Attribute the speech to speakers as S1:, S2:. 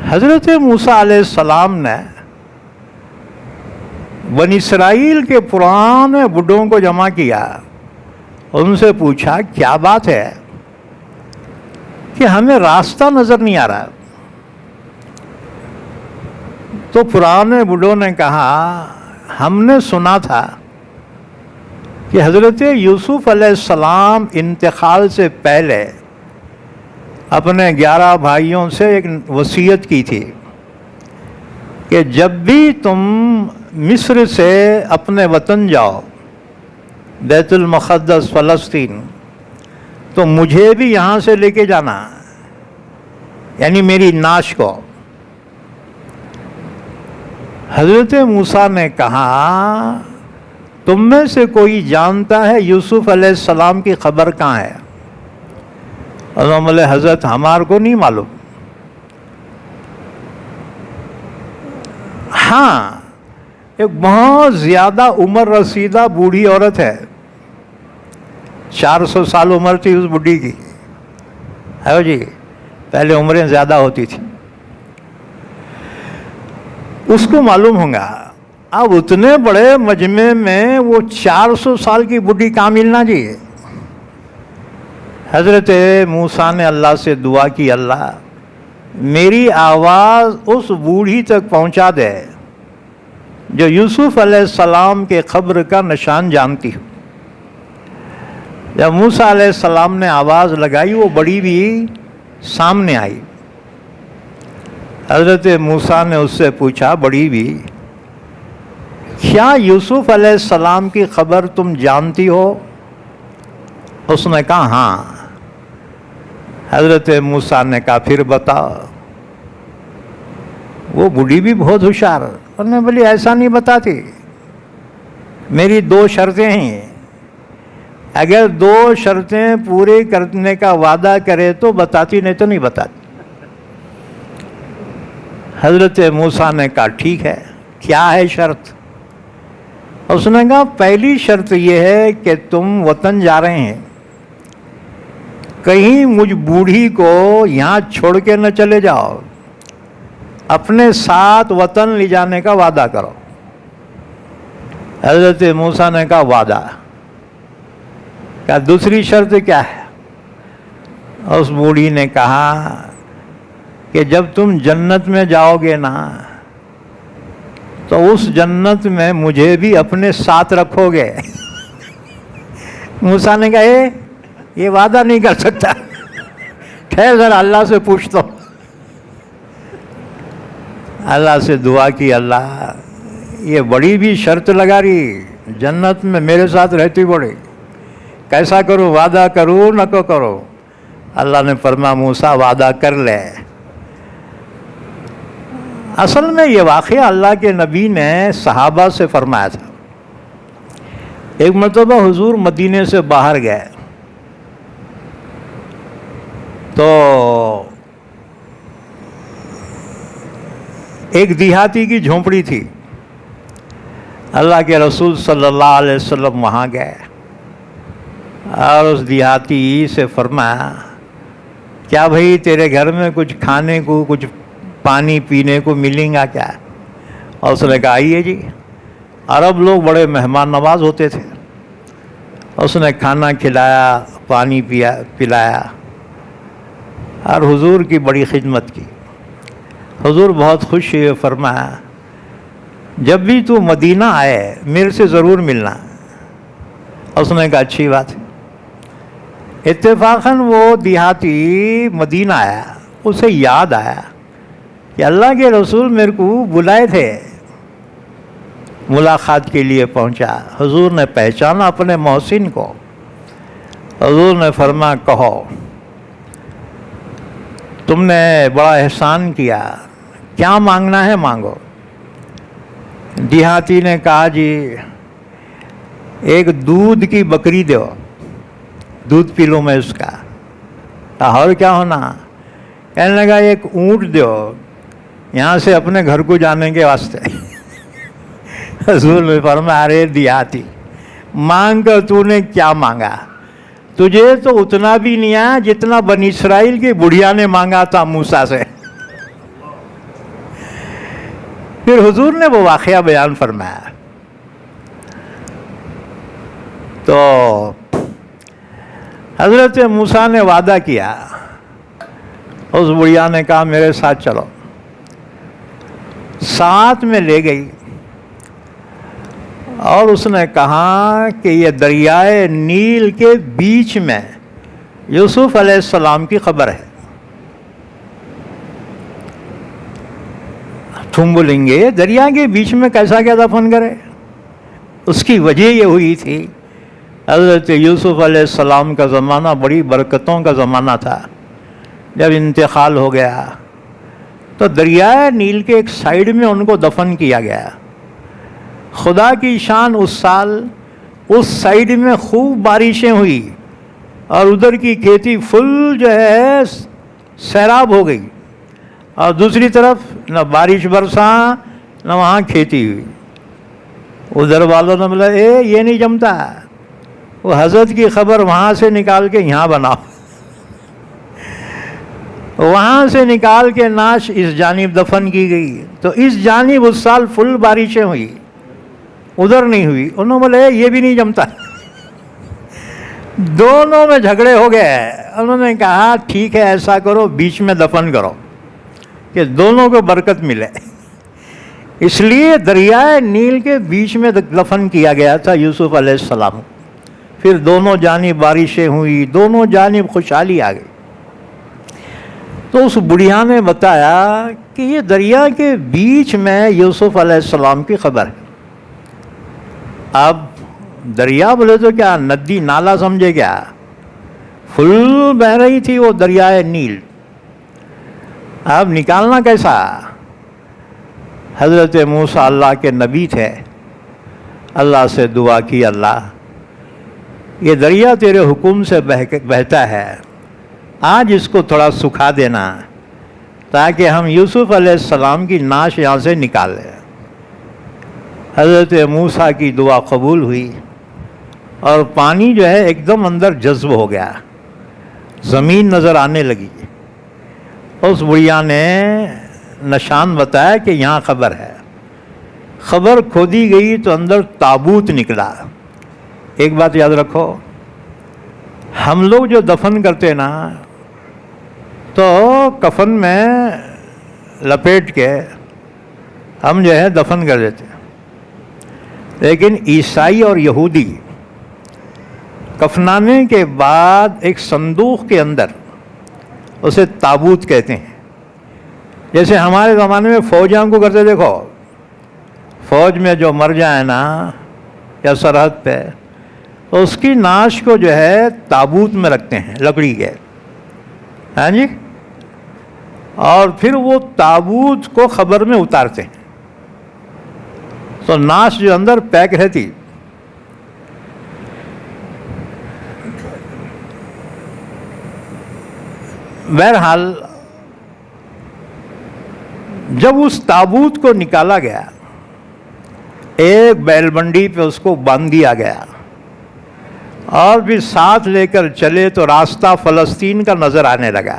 S1: حضرت موسیٰ علیہ السلام نے بنی اسرائیل کے پرانے بڈھوں کو جمع کیا، ان سے پوچھا کیا بات ہے کہ ہمیں راستہ نظر نہیں آ رہا؟ تو پرانے بڈھوں نے کہا ہم نے سنا تھا کہ حضرت یوسف علیہ السلام انتقال سے پہلے اپنے 11 بھائیوں سے ایک وصیت کی تھی کہ جب بھی تم مصر سے اپنے وطن جاؤ، بیت المقدس فلسطین، تو مجھے بھی یہاں سے لے کے جانا، یعنی میری نعش کو۔ حضرت موسیٰ نے کہا تم میں سے کوئی جانتا ہے یوسف علیہ السلام کی خبر کہاں ہے؟ حضرت ہمارے کو نہیں معلوم۔ ہاں، ایک بہت زیادہ عمر رسیدہ بوڑھی عورت ہے، 400 سال عمر تھی اس بڈھی کی، ہے جی، پہلے عمریں زیادہ ہوتی تھی، اس کو معلوم ہوگا۔ اب اتنے بڑے مجمع میں وہ 400 سال کی بڈھی کہاں ملنا جی؟ حضرت موسیٰ نے اللہ سے دعا کی، اللہ میری آواز اس بوڑھی تک پہنچا دے جو یوسف علیہ السلام کے قبر کا نشان جانتی ہو۔ جب موسیٰ علیہ السلام نے آواز لگائی، وہ بڑی بھی سامنے آئی۔ حضرت موسیٰ نے اس سے پوچھا، بڑی بھی کیا یوسف علیہ السلام کی خبر تم جانتی ہو؟ اس نے کہا ہاں۔ حضرت موسیٰ نے کہا پھر بتاؤ۔ وہ بوڑھی بھی بہت ہوشیار، انہوں نے بولی ایسا نہیں بتاتی، میری 2 شرطیں ہیں، اگر 2 شرطیں پورے کرنے کا وعدہ کرے تو بتاتی، نہیں تو نہیں بتاتی۔ حضرت موسیٰ نے کہا ٹھیک ہے، کیا ہے شرط؟ اس نے کہا پہلی شرط یہ ہے کہ تم وطن جا رہے ہیں، کہیں مجھ بوڑھی کو یہاں چھوڑ کے نہ چلے جاؤ، اپنے ساتھ وطن لے جانے کا وعدہ کرو۔ حضرت موسیٰ نے کہا وعدہ۔ کہا دوسری شرط کیا ہے؟ اس بوڑھی نے کہا کہ جب تم جنت میں جاؤ گے نا تو اس جنت میں مجھے بھی اپنے ساتھ رکھو گے۔ موسیٰ نے کہا یہ وعدہ نہیں کر سکتا، ٹھہر ذرا اللہ سے پوچھتا ہوں۔ اللہ سے دعا کی، اللہ یہ بڑی بھی شرط لگا رہی، جنت میں میرے ساتھ رہتی بڑی، کیسا کروں، وعدہ کروں نہ کو کرو؟ اللہ نے فرمایا موسیٰ وعدہ کر لے۔ اصل میں یہ واقعہ اللہ کے نبی نے صحابہ سے فرمایا تھا۔ ایک مرتبہ حضور مدینے سے باہر گئے تو ایک دیہاتی کی جھونپڑی تھی، اللہ کے رسول صلی اللہ علیہ وسلم وہاں گئے اور اس دیہاتی سے فرمایا کیا بھائی تیرے گھر میں کچھ کھانے کو، کچھ پانی پینے کو ملیں گا کیا؟ اور اس نے کہا آئیے جی۔ عرب لوگ بڑے مہمان نواز ہوتے تھے، اس نے کھانا کھلایا، پانی پلایا اور حضور کی بڑی خدمت کی۔ حضور بہت خوش ہوئے، فرمایا جب بھی تو مدینہ آئے میرے سے ضرور ملنا۔ اس نے کہا اچھی بات ہے۔ اتفاقاً وہ دیہاتی مدینہ آیا، اسے یاد آیا کہ اللہ کے رسول میرے کو بلائے تھے، ملاقات کے لیے پہنچا۔ حضور نے پہچانا اپنے محسن کو، حضور نے فرمایا کہو تم نے بڑا احسان کیا، کیا مانگنا ہے مانگو۔ دیہاتی نے کہا جی ایک دودھ کی بکری دو، دودھ پی لوں میں اس کا۔ اور کیا ہونا؟ کہنے لگا ایک اونٹ دو، یہاں سے اپنے گھر کو جانے کے واسطے۔ حضور نے فرمایا ارے دیہاتی، مانگ کر تو نے کیا مانگا؟ تجھے تو اتنا بھی نہیں آیا جتنا بنی اسرائیل کی بڑھیا نے مانگا تھا موسیٰ سے۔ پھر حضور نے وہ واقعہ بیان فرمایا. تو حضرت موسیٰ نے وعدہ کیا، اس بڑھیا نے کہا میرے ساتھ چلو، ساتھ میں لے گئی اور اس نے کہا کہ یہ دریائے نیل کے بیچ میں یوسف علیہ السلام کی قبر ہے. تم بولیں گے دریا کے بیچ میں کیسا کیا دفن کرے؟ اس کی وجہ یہ ہوئی تھی، حضرت یوسف علیہ السلام کا زمانہ بڑی برکتوں کا زمانہ تھا. جب انتقال ہو گیا تو دریائے نیل کے ایک سائیڈ میں ان کو دفن کیا گیا. خدا کی شان اس سال اس سائیڈ میں خوب بارشیں ہوئی اور ادھر کی کھیتی فل جو ہے سیراب ہو گئی، اور دوسری طرف نہ بارش برسا نہ وہاں کھیتی ہوئی. ادھر والوں نے بولا یہ نہیں جمتا، وہ حضرت کی خبر وہاں سے نکال کے یہاں بناؤ. وہاں سے نکال کے نعش اس جانب دفن کی گئی. تو اس جانب اس سال فل بارشیں ہوئی، ادھر نہیں ہوئی. انہوں نے بولے یہ بھی نہیں جمتا. دونوں میں جھگڑے ہو گئے. انہوں نے کہا ٹھیک ہے ایسا کرو بیچ میں دفن کرو کہ دونوں کو برکت ملے. اس لیے دریائے نیل کے بیچ میں دفن کیا گیا تھا یوسف علیہ السلام. پھر دونوں جانب بارشیں ہوئی، دونوں جانب خوشحالی آ گئی. تو اس بڑھیا نے بتایا کہ یہ دریا کے بیچ میں یوسف علیہ السلام کی قبر ہے. اب دریا بولے تو کیا ندی نالا سمجھے کیا؟ فل بہہ رہی تھی وہ دریائے نیل. اب نکالنا کیسا؟ حضرت موسیٰ اللہ کے نبی تھے، اللہ سے دعا کی اللہ یہ دریا تیرے حکم سے بہتا ہے، آج اس کو تھوڑا سکھا دینا تاکہ ہم یوسف علیہ السلام کی نعش یہاں سے نکال لیں. حضرت موسیٰ کی دعا قبول ہوئی اور پانی جو ہے ایک دم اندر جذب ہو گیا، زمین نظر آنے لگی. اس بڑھیا نے نشان بتایا کہ یہاں قبر ہے. قبر کھودی گئی تو اندر تابوت نکلا. ایک بات یاد رکھو، ہم لوگ جو دفن کرتے نا تو کفن میں لپیٹ کے ہم جو ہے دفن کر دیتے، لیکن عیسائی اور یہودی کفنانے کے بعد ایک صندوق کے اندر، اسے تابوت کہتے ہیں. جیسے ہمارے زمانے میں فوجیوں کو کرتے، دیکھو فوج میں جو مر جائے نا یا سرحد پہ تو اس کی نعش کو جو ہے تابوت میں رکھتے ہیں لکڑی کے، ہاں جی، اور پھر وہ تابوت کو قبر میں اتارتے ہیں تو نعش جو اندر پیک رہتی. بہرحال جب اس تابوت کو نکالا گیا، ایک بیل بنڈی پہ اس کو باندھ دیا گیا اور پھر ساتھ لے کر چلے تو راستہ فلسطین کا نظر آنے لگا.